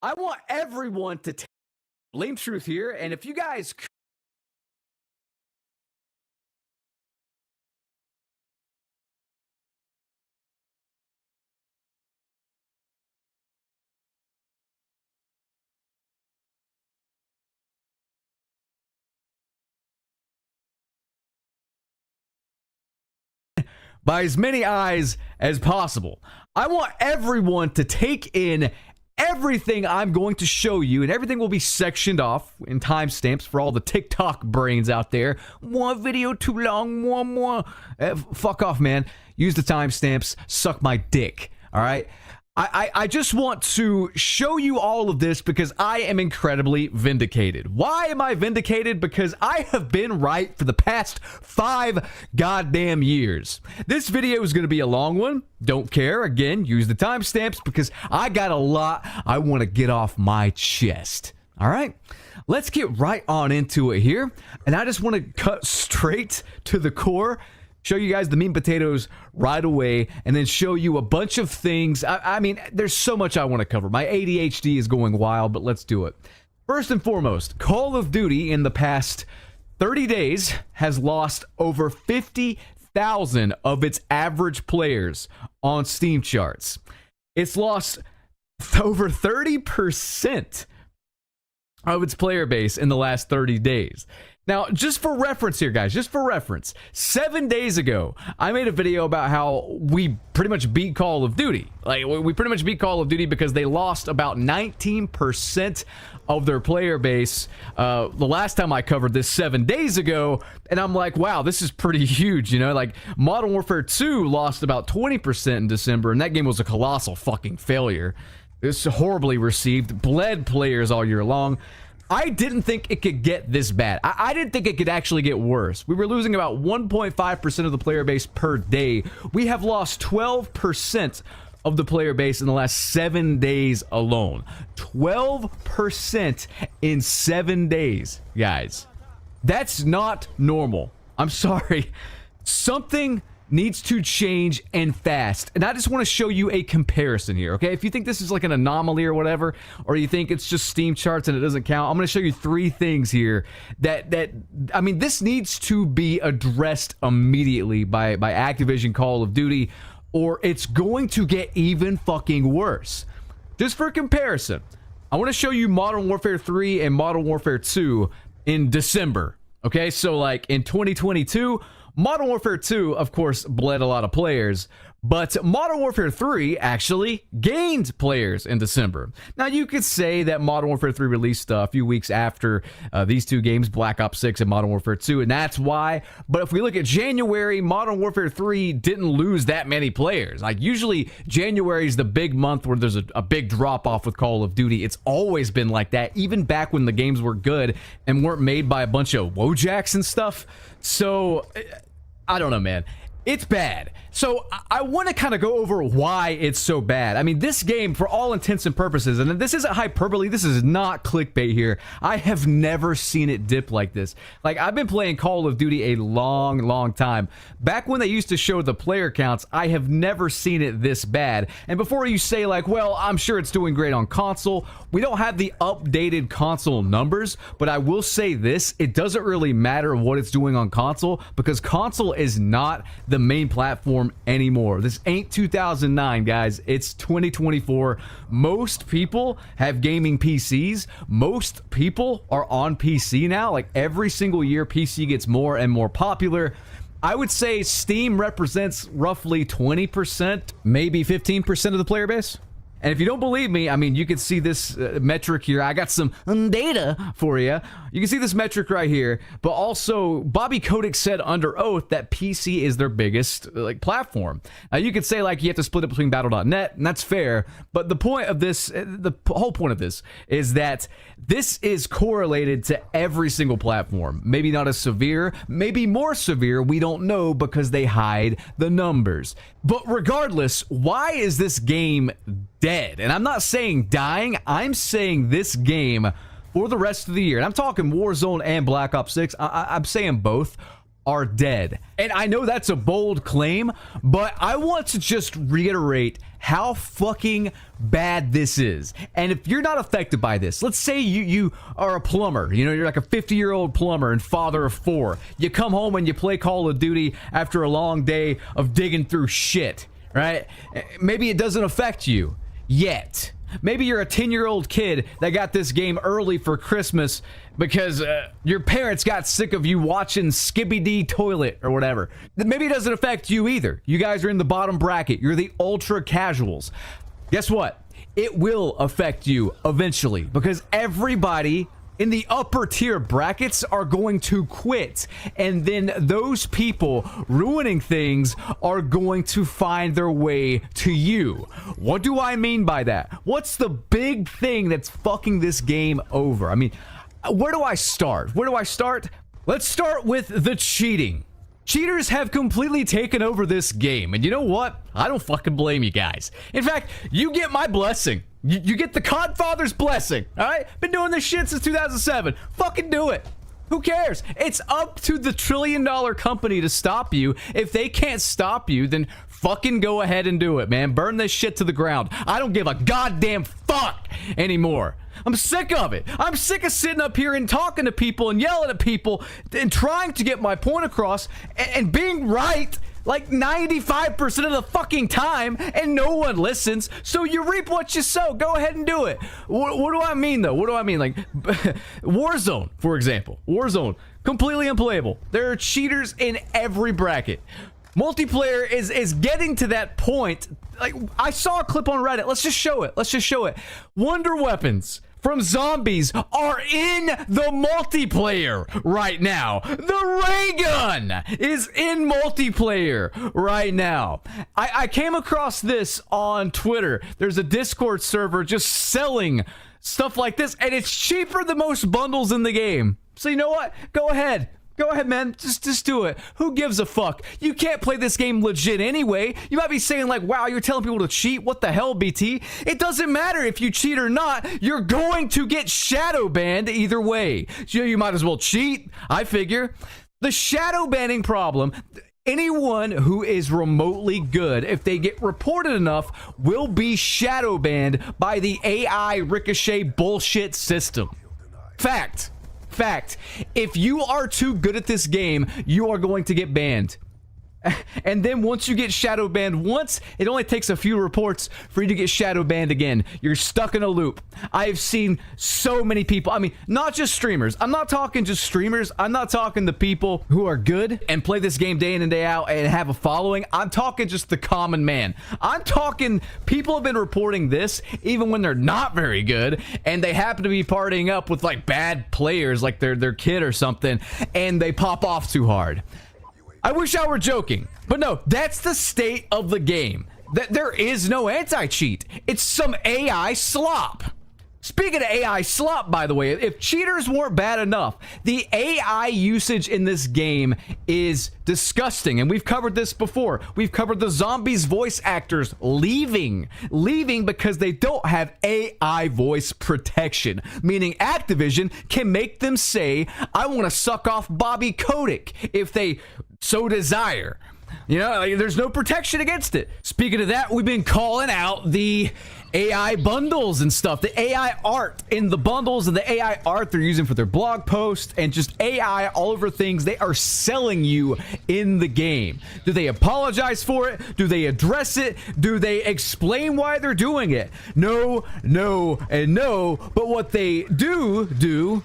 I want everyone to blame truth here, and if you guys by as many eyes as possible. I want everyone to take in everything I'm going to show you, and everything will be sectioned off in timestamps for all the TikTok brains out there. One video too long, more. Fuck off, man. Use the timestamps, suck my dick, all right? I just want to show you all of this because I am incredibly vindicated. Why am I vindicated? Because I have been right for the past 5 goddamn years. This video is going to be a long one. Don't care. Again, use the timestamps because I got a lot I want to get off my chest. All right? Let's get right on into it here. And I just want to cut straight to the core, show you guys the meat and potatoes right away, and then show you a bunch of things. I mean, there's so much I want to cover. My ADHD is going wild, but let's do it. First and foremost, Call of Duty in the past 30 days has lost over 50,000 of its average players on Steam charts. It's lost over 30% of its player base in the last 30 days. Now, just for reference here, guys, just for reference, 7 days ago, I made a video about how we pretty much beat Call of Duty. Like, we pretty much beat Call of Duty because they lost about 19% of their player base the last time I covered this 7 days ago, and I'm like, wow, this is pretty huge, you know? Like, Modern Warfare 2 lost about 20% in December, and that game was a colossal fucking failure. It's horribly received, bled players all year long. I didn't think it could get this bad. I didn't think it could actually get worse. We were losing about 1.5% of the player base per day. We have lost 12% of the player base in the last 7 days alone. 12% in 7 days, guys. That's not normal. I'm sorry. Something needs to change and fast. And I just want to show you a comparison here, okay? If you think this is like an anomaly or whatever, or you think it's just Steam charts and it doesn't count, I'm going to show you 3 things here that I mean, this needs to be addressed immediately by Activision Call of Duty, or it's going to get even fucking worse. Just for comparison, I want to show you Modern Warfare 3 and Modern Warfare 2 in December, okay? So like in 2022, Modern Warfare 2, of course, bled a lot of players, but Modern Warfare 3 actually gained players in December. Now, you could say that Modern Warfare 3 released a few weeks after these 2 games, Black Ops 6 and Modern Warfare 2, and that's why. But if we look at January, Modern Warfare 3 didn't lose that many players. Like, usually, January is the big month where there's a big drop-off with Call of Duty. It's always been like that, even back when the games were good and weren't made by a bunch of Wojaks and stuff. So I don't know, man. It's bad. So I want to kind of go over why it's so bad. I mean, this game, for all intents and purposes, and this isn't hyperbole, this is not clickbait here, I have never seen it dip like this. Like, I've been playing Call of Duty a long time. Back when they used to show the player counts, I have never seen it this bad. And before you say, like, well, I'm sure it's doing great on console, we don't have the updated console numbers, but I will say this, it doesn't really matter what it's doing on console, because console is not the main platform anymore. This ain't 2009, guys. It's 2024. Most people have gaming PCs. Most people are on PC now. Like, every single year, PC gets more and more popular. I would say Steam represents roughly 20%, maybe 15% of the player base. And if you don't believe me, I mean, you can see this metric here. I got some data for you. You can see this metric right here. But also, Bobby Kotick said under oath that PC is their biggest platform. Now, you could say, like, you have to split it between Battle.net, and that's fair. But the point of this, the whole point of this, is that this is correlated to every single platform. Maybe not as severe, maybe more severe. We don't know because they hide the numbers. But regardless, why is this game dead? And I'm not saying dying, I'm saying this game for the rest of the year, and I'm talking Warzone and Black Ops 6, I'm saying both, are dead. And I know that's a bold claim, but I want to just reiterate how fucking bad this is. And if you're not affected by this, let's say you are a plumber, you know, you're like a 50-year-old plumber and father of 4. You come home and you play Call of Duty after a long day of digging through shit, right? Maybe it doesn't affect you yet. Maybe you're a 10-year-old kid that got this game early for Christmas because your parents got sick of you watching Skibby-Dee Toilet or whatever. Maybe it doesn't affect you either. You guys are in the bottom bracket. You're the ultra casuals. Guess what? It will affect you eventually because everybody in the upper tier brackets are going to quit, and then those people ruining things are going to find their way to you. What do I mean by that? What's the big thing that's fucking this game over? I mean, where do I start? Let's start with the cheating. Cheaters have completely taken over this game, and you know what? I don't fucking blame you guys. In fact, you get my blessing. You get the Godfather's blessing, all right? Been doing this shit since 2007. Fucking do it. Who cares? It's up to the trillion-dollar company to stop you. If they can't stop you, then fucking go ahead and do it, man. Burn this shit to the ground. I don't give a goddamn fuck anymore. I'm sick of it. I'm sick of sitting up here and talking to people and yelling at people and trying to get my point across and being right like 95% of the fucking time, and no one listens. So you reap what you sow. Go ahead and do it. What do I mean, though? What do I mean? Like, Warzone, for example. Warzone, completely unplayable. There are cheaters in every bracket. Multiplayer is getting to that point. Like, I saw a clip on Reddit. Let's just show it. Wonder weapons from zombies are in the multiplayer right now. The ray gun is in multiplayer right now. I came across this on Twitter. There's a Discord server just selling stuff like this, and it's cheaper than most bundles in the game. So you know what? Go ahead. Go ahead, man. Just do it. Who gives a fuck? You can't play this game legit anyway. You might be saying like, wow, you're telling people to cheat. What the hell, BT? It doesn't matter if you cheat or not. You're going to get shadow banned either way. So you might as well cheat, I figure. The shadow banning problem, anyone who is remotely good, if they get reported enough, will be shadow banned by the AI ricochet bullshit system. Fact. If you are too good at this game, you are going to get banned. And then once you get shadow banned once, it only takes a few reports for you to get shadow banned again. You're stuck in a loop. I've seen so many people. I mean, not just streamers. I'm not talking just streamers. I'm not talking the people who are good and play this game day in and day out and have a following. I'm talking just the common man. I'm talking people have been reporting this even when they're not very good and they happen to be partying up with like bad players like their kid or something, and they pop off too hard. I wish I were joking, but no, that's the state of the game. There is no anti-cheat. It's some AI slop. Speaking of AI slop, by the way, if cheaters weren't bad enough, the AI usage in this game is disgusting, and we've covered this before. We've covered the zombies voice actors leaving because they don't have AI voice protection, meaning Activision can make them say, I want to suck off Bobby Kotick if they so desire. You know, like, there's no protection against it. Speaking of that, we've been calling out the AI bundles and stuff, the AI art in the bundles and the AI art they're using for their blog posts and just AI all over things they are selling you in the game. Do they apologize for it? Do they address it? Do they explain why they're doing it? No, and no. But what they do,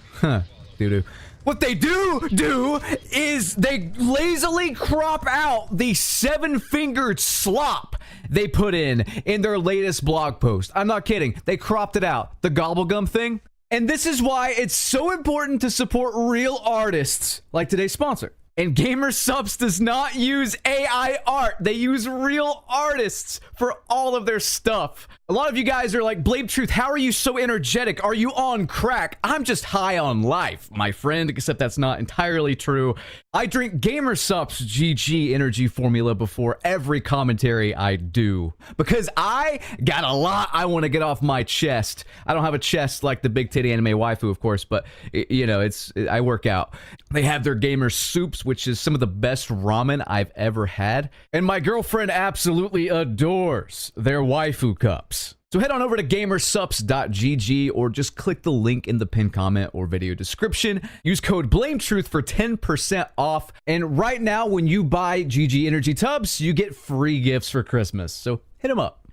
what they do is they lazily crop out the 7-fingered slop they put in their latest blog post. I'm not kidding. They cropped it out. The gobblegum thing. And this is why it's so important to support real artists like today's sponsor. And Gamer Subs does not use AI art. They use real artists for all of their stuff. A lot of you guys are like, Blade Truth, how are you so energetic? Are you on crack? I'm just high on life, my friend, except that's not entirely true. I drink Gamer Subs GG energy formula before every commentary I do because I got a lot I want to get off my chest. I don't have a chest like the big titty anime waifu, of course, but you know, I work out. They have their Gamer Soups, which is some of the best ramen I've ever had. And my girlfriend absolutely adores their waifu cups. So head on over to gamersups.gg or just click the link in the pinned comment or video description. Use code BLAMETRUTH for 10% off. And right now, when you buy GG Energy Tubs, you get free gifts for Christmas. So hit them up.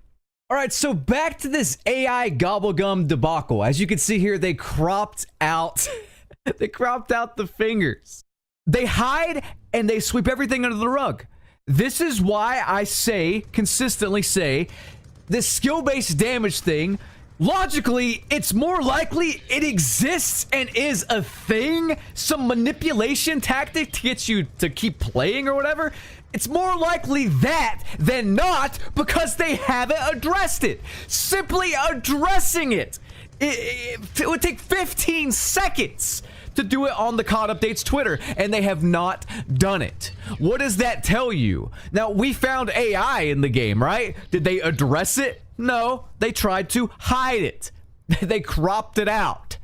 All right, so back to this AI gobblegum debacle. As you can see here, they cropped out the fingers. They hide and they sweep everything under the rug. This is why I consistently say, this skill-based damage thing, logically, it's more likely it exists and is a thing, some manipulation tactic to get you to keep playing or whatever. It's more likely that than not, because they haven't addressed it. Simply addressing it. It would take 15 seconds to do it on the COD Updates Twitter, and they have not done it. What does that tell you? Now, we found AI in the game, right? Did they address it? No, they tried to hide it. They cropped it out.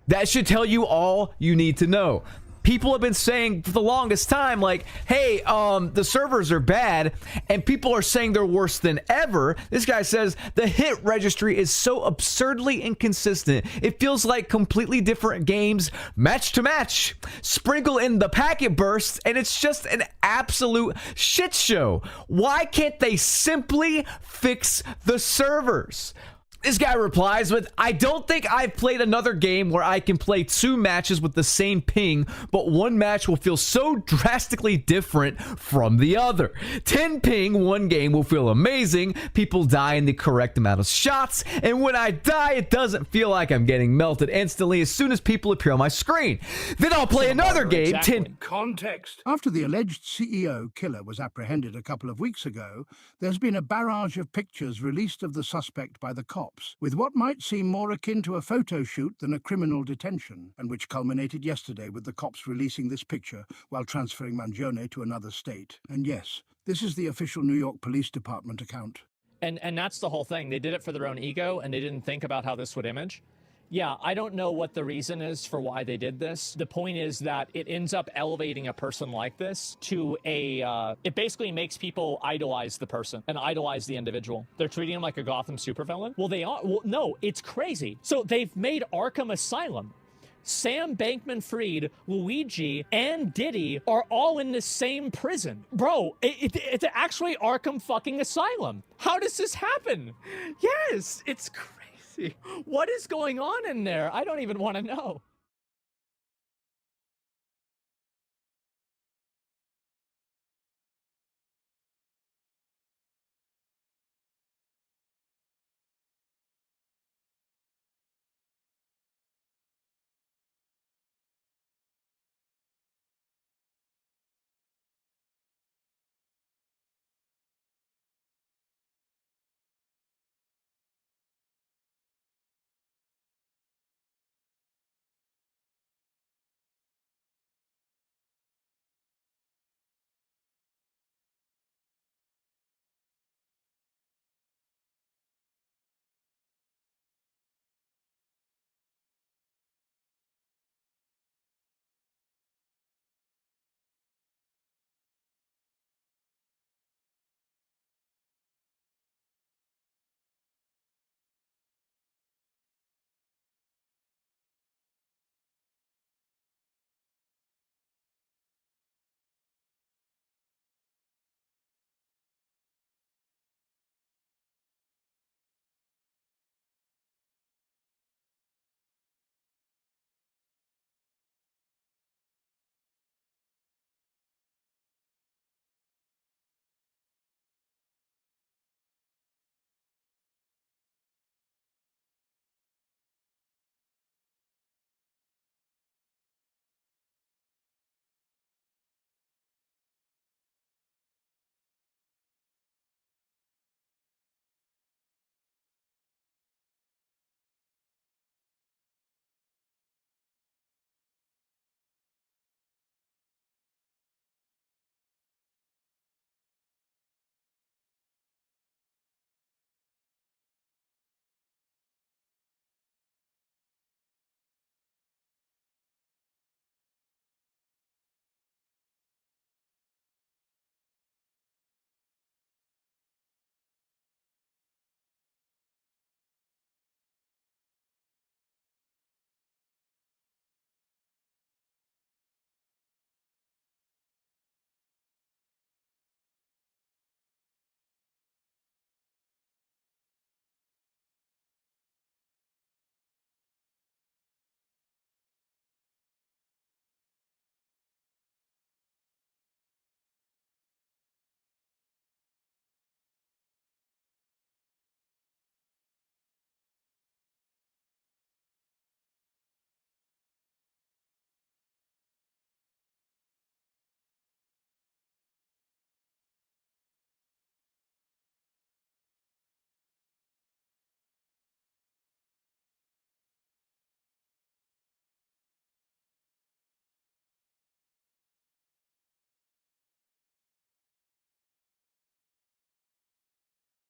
That should tell you all you need to know. People have been saying for the longest time, like, hey, the servers are bad, and people are saying they're worse than ever. This guy says the hit registry is so absurdly inconsistent. It feels like completely different games, match to match. Sprinkle in the packet bursts, and it's just an absolute shit show. Why can't they simply fix the servers? This guy replies with, I don't think I've played another game where I can play 2 matches with the same ping, but one match will feel so drastically different from the other. 10 ping, one game will feel amazing, people die in the correct amount of shots, and when I die, it doesn't feel like I'm getting melted instantly as soon as people appear on my screen. Then I'll play another game, exactly. 10... Context. After the alleged CEO killer was apprehended a couple of weeks ago, there's been a barrage of pictures released of the suspect by the cops, with what might seem more akin to a photo shoot than a criminal detention, and which culminated yesterday with the cops releasing this picture while transferring Mangione to another state. And yes, this is the official New York Police Department account. And that's the whole thing. They did it for their own ego, and they didn't think about how this would image. Yeah, I don't know what the reason is for why they did this. The point is that it ends up elevating a person like this to a, it basically makes people idolize the person and idolize the individual. They're treating him like a Gotham supervillain. Well, they are. Well, no, it's crazy. So they've made Arkham Asylum. Sam Bankman-Fried, Luigi, and Diddy are all in the same prison. Bro, it's actually Arkham fucking Asylum. How does this happen? Yes, it's crazy. What is going on in there? I don't even want to know.